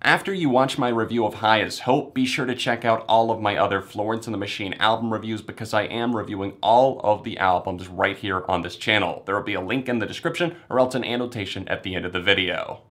After you watch my review of High as Hope, be sure to check out all of my other Florence and the Machine album reviews because I am reviewing all of the albums right here on this channel. There will be a link in the description or else an annotation at the end of the video.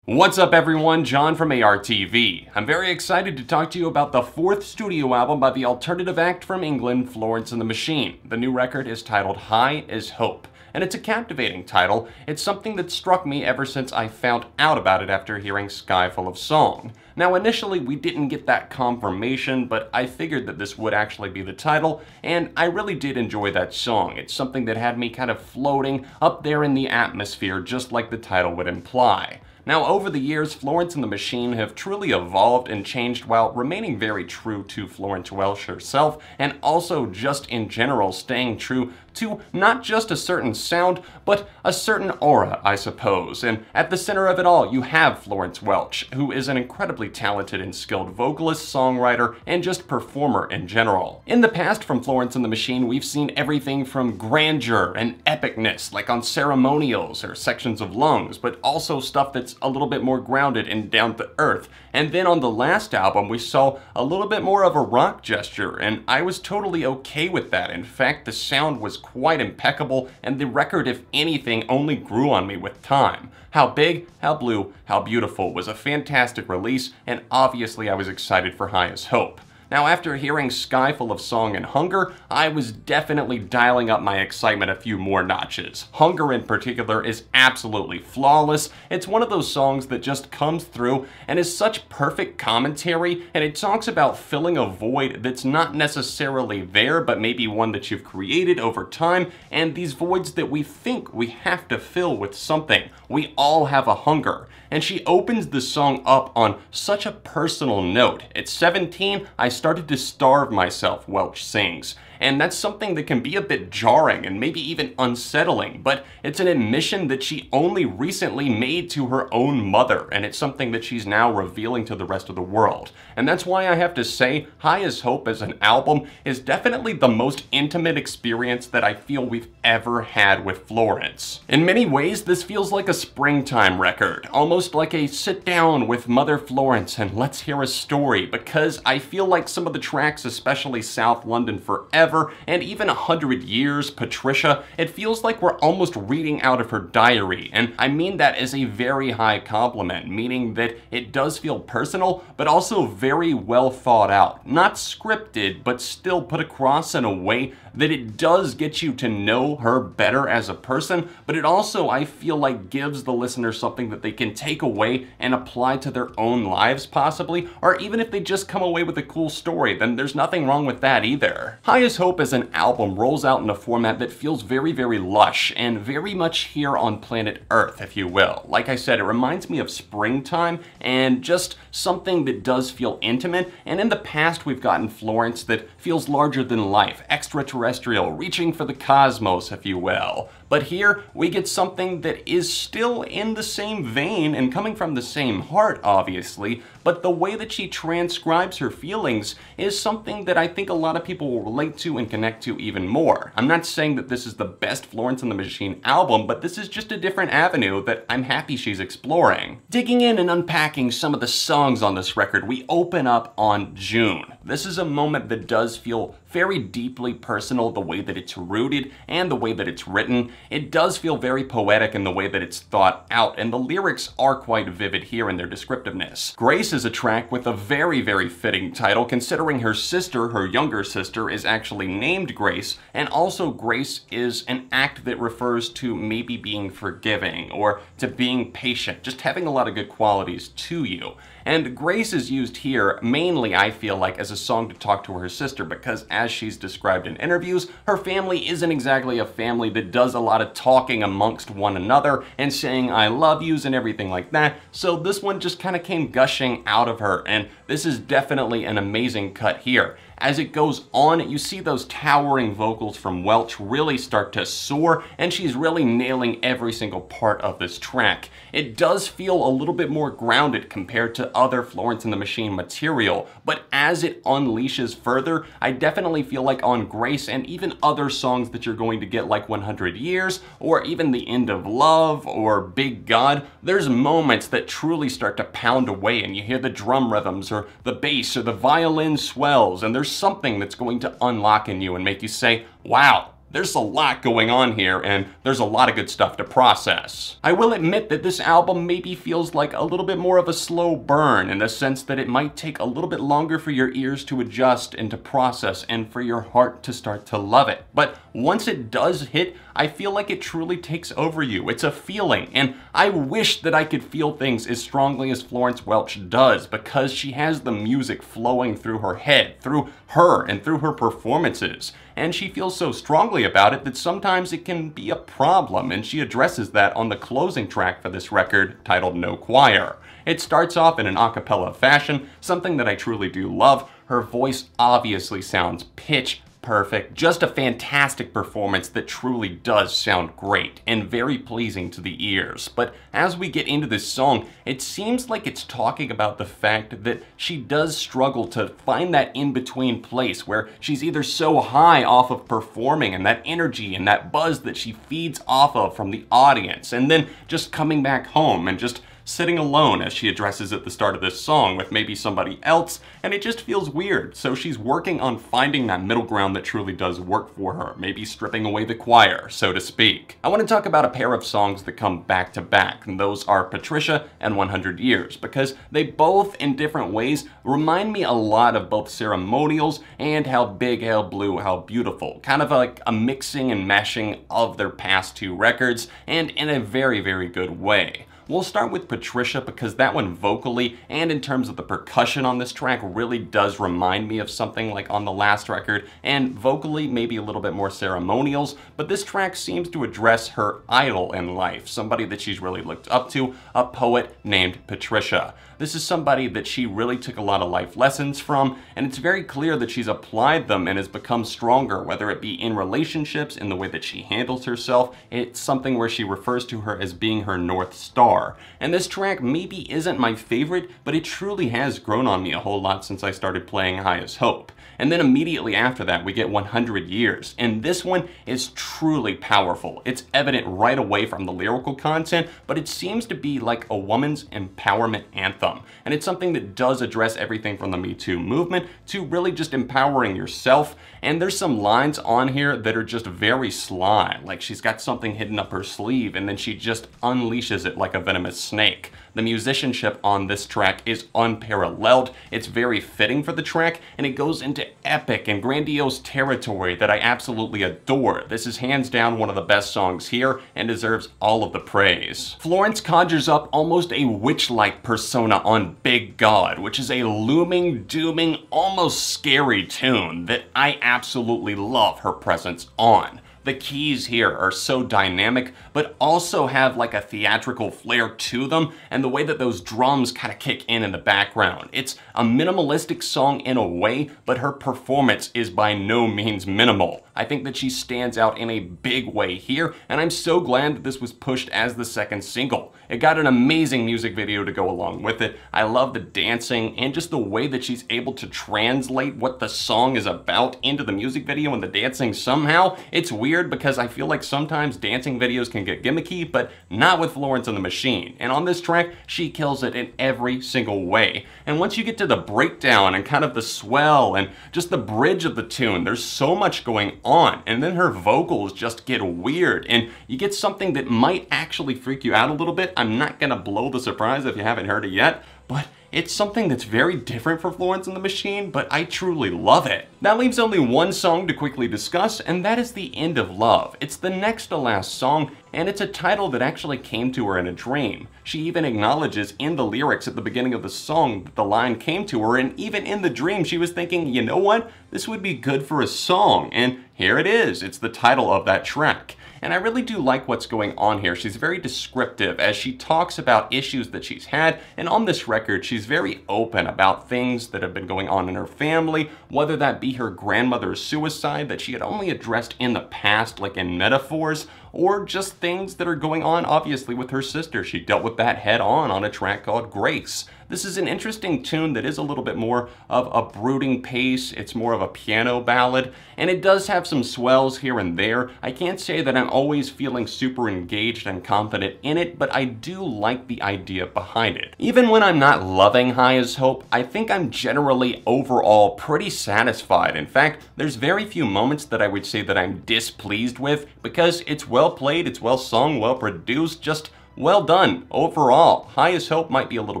What's up everyone, John from ARTV. I'm very excited to talk to you about the fourth studio album by the alternative act from England, Florence and the Machine. The new record is titled High as Hope, and it's a captivating title. It's something that struck me ever since I found out about it after hearing Sky Full of Song. Now initially we didn't get that confirmation, but I figured that this would actually be the title, and I really did enjoy that song. It's something that had me kind of floating up there in the atmosphere, just like the title would imply. Now, over the years, Florence and the Machine have truly evolved and changed while remaining very true to Florence Welch herself, and also just in general staying true to not just a certain sound, but a certain aura, I suppose. And at the center of it all, you have Florence Welch, who is an incredibly talented and skilled vocalist, songwriter, and just performer in general. In the past, from Florence and the Machine, we've seen everything from grandeur and epicness, like on Ceremonials or Sections of Lungs, but also stuff that's a little bit more grounded and down to earth. And then on the last album, we saw a little bit more of a rock gesture, and I was totally okay with that. In fact, the sound was quite impeccable, and the record, if anything, only grew on me with time. How Big, How Blue, How Beautiful was a fantastic release, and obviously I was excited for High as Hope. Now, after hearing Sky Full of Song and Hunger, I was definitely dialing up my excitement a few more notches. Hunger in particular is absolutely flawless. It's one of those songs that just comes through and is such perfect commentary, and it talks about filling a void that's not necessarily there, but maybe one that you've created over time, and these voids that we think we have to fill with something. We all have a hunger. And she opens the song up on such a personal note. At 17, I started to starve myself, Welch sings. And that's something that can be a bit jarring and maybe even unsettling, but it's an admission that she only recently made to her own mother, and it's something that she's now revealing to the rest of the world. And that's why I have to say High as Hope as an album is definitely the most intimate experience that I feel we've ever had with Florence. In many ways, this feels like a springtime record, almost like a sit down with Mother Florence and let's hear a story, because I feel like some of the tracks, especially South London Forever, and even 100 Years, Patricia, it feels like we're almost reading out of her diary, and I mean that as a very high compliment, meaning that it does feel personal, but also very well thought out. Not scripted, but still put across in a way that it does get you to know her better as a person, but it also, I feel like, gives the listener something that they can take away and apply to their own lives, possibly, or even if they just come away with a cool story, then there's nothing wrong with that either. High as Hope as an album rolls out in a format that feels very, very lush and very much here on planet Earth, if you will. Like I said, it reminds me of springtime and just something that does feel intimate, and in the past we've gotten Florence that feels larger than life, extraterrestrial, reaching for the cosmos, if you will. But here we get something that is still in the same vein and coming from the same heart, obviously, but the way that she transcribes her feelings is something that I think a lot of people will relate to and connect to even more. I'm not saying that this is the best Florence and the Machine album, but this is just a different avenue that I'm happy she's exploring. Digging in and unpacking some of the songs on this record, we open up on June. This is a moment that does feel very deeply personal, the way that it's rooted and the way that it's written. It does feel very poetic in the way that it's thought out, and the lyrics are quite vivid here in their descriptiveness. Grace is a track with a very, very fitting title, considering her sister, her younger sister, is actually named Grace, and also Grace is an act that refers to maybe being forgiving or to being patient, just having a lot of good qualities to you. And Grace is used here mainly, I feel like, as a song to talk to her sister because, as she's described in interviews, her family isn't exactly a family that does a lot of talking amongst one another and saying I love yous and everything like that, so this one just kind of came gushing out of her, and this is definitely an amazing cut here. As it goes on, you see those towering vocals from Welch really start to soar, and she's really nailing every single part of this track. It does feel a little bit more grounded compared to other Florence and the Machine material, but as it unleashes further, I definitely feel like on Grace and even other songs that you're going to get like 100 Years, or even The End of Love, or Big God, there's moments that truly start to pound away and you hear the drum rhythms or the bass or the violin swells, and there's something that's going to unlock in you and make you say, wow, there's a lot going on here, and there's a lot of good stuff to process. I will admit that this album maybe feels like a little bit more of a slow burn, in the sense that it might take a little bit longer for your ears to adjust and to process, and for your heart to start to love it. But once it does hit, I feel like it truly takes over you. It's a feeling, and I wish that I could feel things as strongly as Florence Welch does, because she has the music flowing through her head, through her, and through her performances. And she feels so strongly about it that sometimes it can be a problem, and she addresses that on the closing track for this record, titled No Choir. It starts off in an a cappella fashion, something that I truly do love. Her voice obviously sounds pitch perfect, just a fantastic performance that truly does sound great and very pleasing to the ears. But as we get into this song, it seems like it's talking about the fact that she does struggle to find that in-between place where she's either so high off of performing and that energy and that buzz that she feeds off of from the audience, and then just coming back home and just sitting alone, as she addresses at the start of this song, with maybe somebody else, and it just feels weird. So she's working on finding that middle ground that truly does work for her, maybe stripping away the choir, so to speak. I want to talk about a pair of songs that come back to back, and those are Patricia and 100 Years, because they both, in different ways, remind me a lot of both Ceremonials and How Big, How Blue, How Beautiful. Kind of like a mixing and mashing of their past two records, and in a very, very good way. We'll start with Patricia because that one vocally and in terms of the percussion on this track really does remind me of something like on the last record, and vocally maybe a little bit more Ceremonials, but this track seems to address her idol in life, somebody that she's really looked up to, a poet named Patricia. This is somebody that she really took a lot of life lessons from, and it's very clear that she's applied them and has become stronger, whether it be in relationships, in the way that she handles herself. It's something where she refers to her as being her North Star. And this track maybe isn't my favorite, but it truly has grown on me a whole lot since I started playing High as Hope. And then immediately after that, we get 100 Years, and this one is truly powerful. It's evident right away from the lyrical content, but it seems to be like a woman's empowerment anthem. And it's something that does address everything from the Me Too movement to really just empowering yourself. And there's some lines on here that are just very sly, like she's got something hidden up her sleeve and then she just unleashes it like a venomous snake. The musicianship on this track is unparalleled. It's very fitting for the track, and it goes into epic and grandiose territory that I absolutely adore. This is hands down one of the best songs here and deserves all of the praise. Florence conjures up almost a witch-like persona on Big God, which is a looming, dooming, almost scary tune that I absolutely love her presence on. The keys here are so dynamic, but also have like a theatrical flair to them, and the way that those drums kind of kick in the background. It's a minimalistic song in a way, but her performance is by no means minimal. I think that she stands out in a big way here, and I'm so glad that this was pushed as the second single. It got an amazing music video to go along with it. I love the dancing and just the way that she's able to translate what the song is about into the music video and the dancing somehow. It's weird because I feel like sometimes dancing videos can get gimmicky, but not with Florence and the Machine. And on this track, she kills it in every single way. And once you get to the breakdown and kind of the swell and just the bridge of the tune, there's so much going on. And then her vocals just get weird, and you get something that might actually freak you out a little bit. I'm not gonna blow the surprise if you haven't heard it yet, but it's something that's very different for Florence and the Machine, but I truly love it. That leaves only one song to quickly discuss, and that is The End of Love. It's the next to last song, and it's a title that actually came to her in a dream. She even acknowledges in the lyrics at the beginning of the song that the line came to her, and even in the dream she was thinking, you know what, this would be good for a song, and here it is. It's the title of that track. and I really do like what's going on here. She's very descriptive as she talks about issues that she's had, and on this record, she's very open about things that have been going on in her family, whether that be her grandmother's suicide that she had only addressed in the past, like in metaphors, or just things that are going on, obviously, with her sister. She dealt with that head on a track called Grace. This is an interesting tune that is a little bit more of a brooding pace. It's more of a piano ballad, and it does have some swells here and there. I can't say that I'm always feeling super engaged and confident in it, but I do like the idea behind it. Even when I'm not loving High as Hope, I think I'm generally overall pretty satisfied. In fact, there's very few moments that I would say that I'm displeased with, because it's well played, it's well sung, well produced, just well done overall. High as Hope might be a little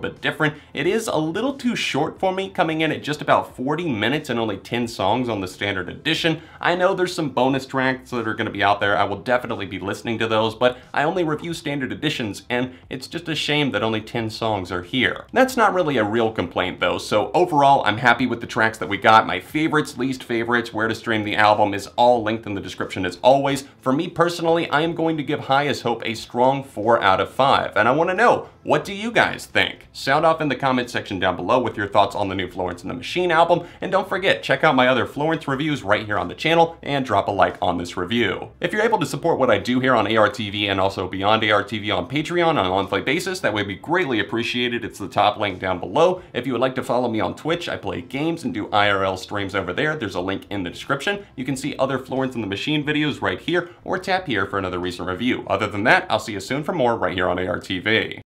bit different. It is a little too short for me, coming in at just about 40 minutes and only 10 songs on the standard edition. I know there's some bonus tracks that are going to be out there. I will definitely be listening to those, but I only review standard editions, and it's just a shame that only 10 songs are here. That's not really a real complaint though, so overall I'm happy with the tracks that we got. My favorites, least favorites, where to stream the album is all linked in the description as always. For me personally, I am going to give High as Hope a strong 4 out of 5, and I want to know, what do you guys think? Sound off in the comment section down below with your thoughts on the new Florence and the Machine album, and don't forget, check out my other Florence reviews right here on the channel, and drop a like on this review. If you're able to support what I do here on ARTV and also beyond ARTV on Patreon on a monthly basis, that would be greatly appreciated. It's the top link down below. If you would like to follow me on Twitch, I play games and do IRL streams over there. There's a link in the description. You can see other Florence and the Machine videos right here, or tap here for another recent review. Other than that, I'll see you soon for more right here on ARTV.